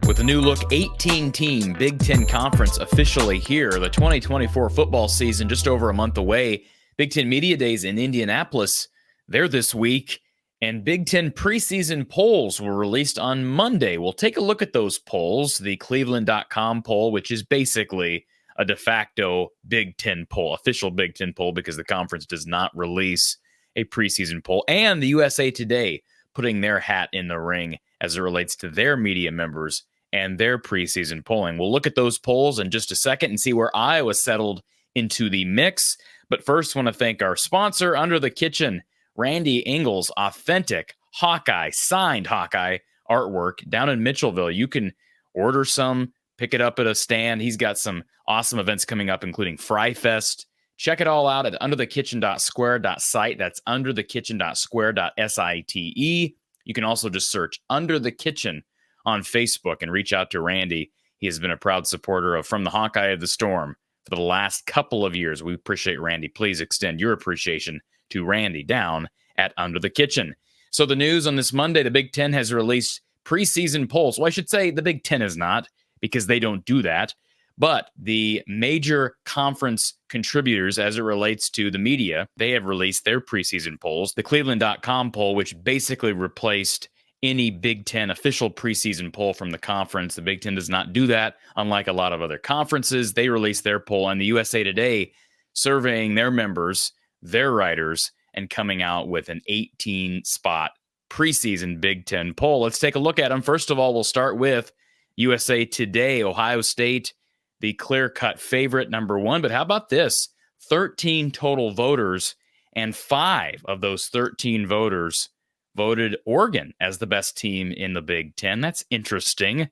With a new look 18-team Big Ten Conference officially here, the 2024 football season just over a month away. Big Ten Media Days in Indianapolis, they're this week, and Big Ten preseason polls were released on Monday. We'll take a look at those polls, the Cleveland.com poll, which is basically a de facto Big Ten poll, official Big Ten poll, because the conference does not release a preseason poll, and the USA Today putting their hat in the ring as it relates to their media members and their preseason polling. We'll look at those polls in just a second and see where Iowa settled into the mix. But first, want to thank our sponsor, Under the Kitchen, Randy Engel's authentic Hawkeye, signed Hawkeye artwork down in Mitchellville. You can order some, pick it up at a stand. He's got some awesome events coming up, including Fry Fest. Check it all out at underthekitchen.square.site. That's underthekitchen.square.site. You can also just search Under the Kitchen on Facebook and reach out to Randy. He has been a proud supporter of From the Hawkeye of the Storm for the last couple of years. We appreciate Randy. Please extend your appreciation to Randy down at Under the Kitchen. So the news on this Monday, the Big Ten has released preseason polls. Well, I should say the Big Ten is not, because they don't do that. But the major conference contributors, as it relates to the media, they have released their preseason polls. The Cleveland.com poll, which basically replaced any Big Ten official preseason poll from the conference. The Big Ten does not do that, unlike a lot of other conferences. They released their poll, and the USA Today surveying their members, their writers, and coming out with an 18-spot preseason Big Ten poll. Let's take a look at them. First of all, we'll start with USA Today. Ohio State, the clear-cut favorite, number one. But how about this? 13 total voters, and 5 of those 13 voters voted Oregon as the best team in the Big Ten. That's interesting.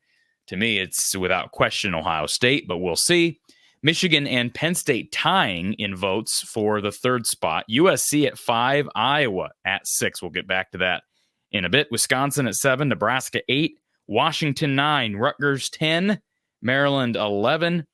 To me, it's without question Ohio State, but we'll see. Michigan and Penn State tying in votes for the third spot. USC at 5, Iowa at 6. We'll get back to that in a bit. Wisconsin at 7, Nebraska 8, Washington 9, Rutgers 10, Maryland 11,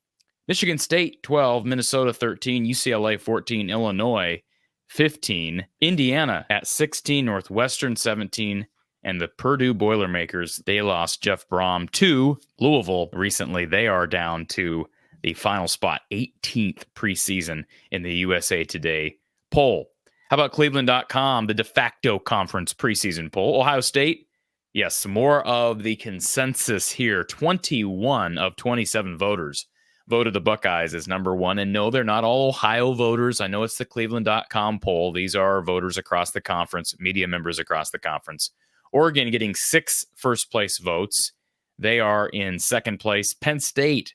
Michigan State 12, Minnesota 13, UCLA 14, Illinois 15, Indiana at 16, Northwestern 17, and the Purdue Boilermakers, they lost Jeff Brom to Louisville recently. They are down to the final spot, 18th preseason in the USA Today poll. How about Cleveland.com, the de facto conference preseason poll? Ohio State, yes, more of the consensus here. 21 of 27 voters voted the Buckeyes as number one. And no, they're not all Ohio voters. I know it's the Cleveland.com poll. These are voters across the conference, media members across the conference. Oregon getting 6 first-place votes. They are in second place. Penn State,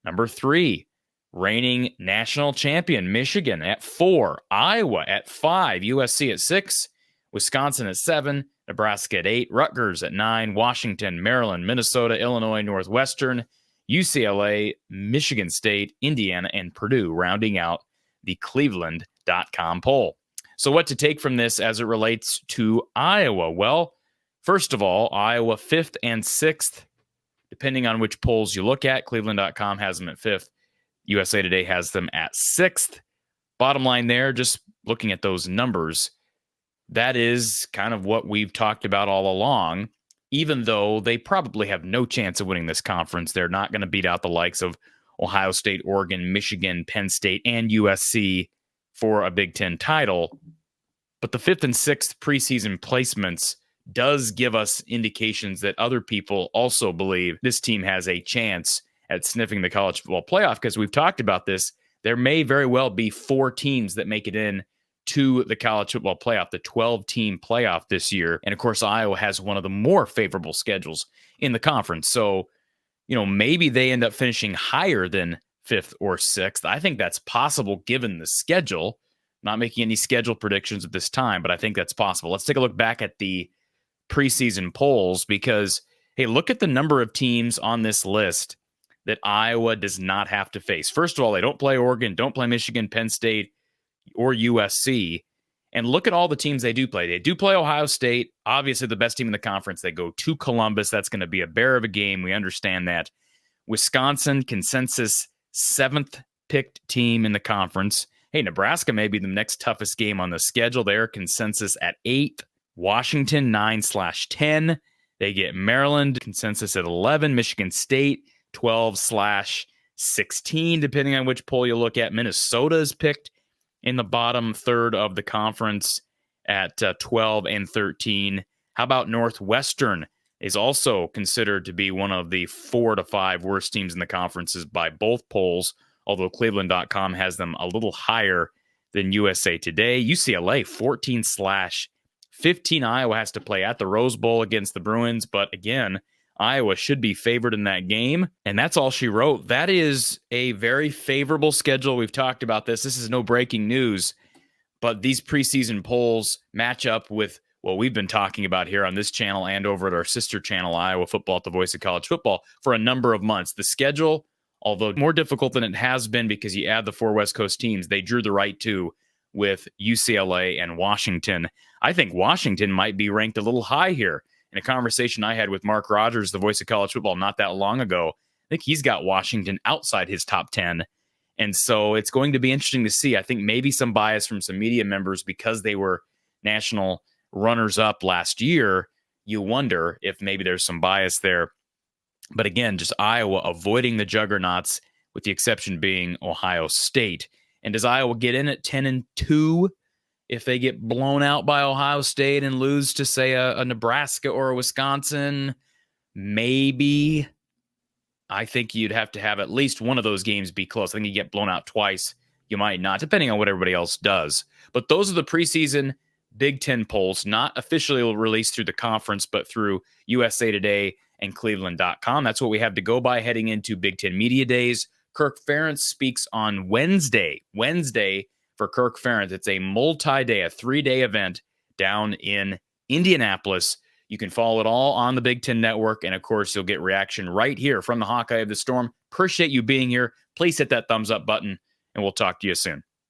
number 3. Reigning national champion, Michigan at 4. Iowa at 5. USC at 6. Wisconsin at 7. Nebraska at 8. Rutgers at 9. Washington, Maryland, Minnesota, Illinois, Northwestern, UCLA, Michigan State, Indiana, and Purdue, rounding out the Cleveland.com poll. So what to take from this as it relates to Iowa? Well, first of all, Iowa 5th and 6th, depending on which polls you look at. Cleveland.com has them at 5th. USA Today has them at 6th. Bottom line there, just looking at those numbers, that is kind of what we've talked about all along. Even though they probably have no chance of winning this conference, they're not going to beat out the likes of Ohio State, Oregon, Michigan, Penn State, and USC for a Big Ten title. But the 5th and 6th preseason placements does give us indications that other people also believe this team has a chance at sniffing the college football playoff, because we've talked about this. There may very well be 4 teams that make it in to the college football playoff, the 12-team playoff this year. And of course, Iowa has one of the more favorable schedules in the conference. So, maybe they end up finishing higher than 5th or 6th. I think that's possible given the schedule. Not making any schedule predictions at this time, but I think that's possible. Let's take a look back at the preseason polls, because, hey, look at the number of teams on this list that Iowa does not have to face. First of all, they don't play Oregon, don't play Michigan, Penn State, or USC. And look at all the teams they do play. They do play Ohio State, obviously the best team in the conference. They go to Columbus. That's going to be a bear of a game. We understand that. Wisconsin, consensus 7th picked team in the conference. Hey, Nebraska may be the next toughest game on the schedule there. Consensus at 8th. Washington 9/10. They get Maryland, consensus at 11, Michigan State 12/16, depending on which poll you look at. Minnesota is picked in the bottom third of the conference at 12 and 13. How about Northwestern is also considered to be one of the 4 to 5 worst teams in the conferences by both polls, although Cleveland.com has them a little higher than USA Today. UCLA 14/15. Iowa has to play at the Rose Bowl against the Bruins, but again, Iowa should be favored in that game, and that's all she wrote. That is a very favorable schedule. We've talked about this. This is no breaking news, but these preseason polls match up with what we've been talking about here on this channel and over at our sister channel, Iowa Football at the Voice of College Football, for a number of months. The schedule, although more difficult than it has been because you add the 4 West Coast teams, they drew the right to with UCLA and Washington. I think Washington might be ranked a little high here. In a conversation I had with Mark Rogers, the Voice of College Football, not that long ago, I think he's got Washington outside his top 10. And so it's going to be interesting to see. I think maybe some bias from some media members because they were national runners-up last year. You wonder if maybe there's some bias there. But again, just Iowa avoiding the juggernauts, with the exception being Ohio State. And does Iowa get in at 10-2 if they get blown out by Ohio State and lose to, say, a Nebraska or a Wisconsin? Maybe. I think you'd have to have at least one of those games be close. I think you get blown out twice. You might not, depending on what everybody else does. But those are the preseason Big Ten polls, not officially released through the conference, but through USA Today and Cleveland.com. That's what we have to go by heading into Big Ten Media Days. Kirk Ferentz speaks on Wednesday. Wednesday for Kirk Ferentz. It's a multi-day, a 3-day event down in Indianapolis. You can follow it all on the Big Ten Network. And of course, you'll get reaction right here from the Hawkeye of the Storm. Appreciate you being here. Please hit that thumbs up button, and we'll talk to you soon.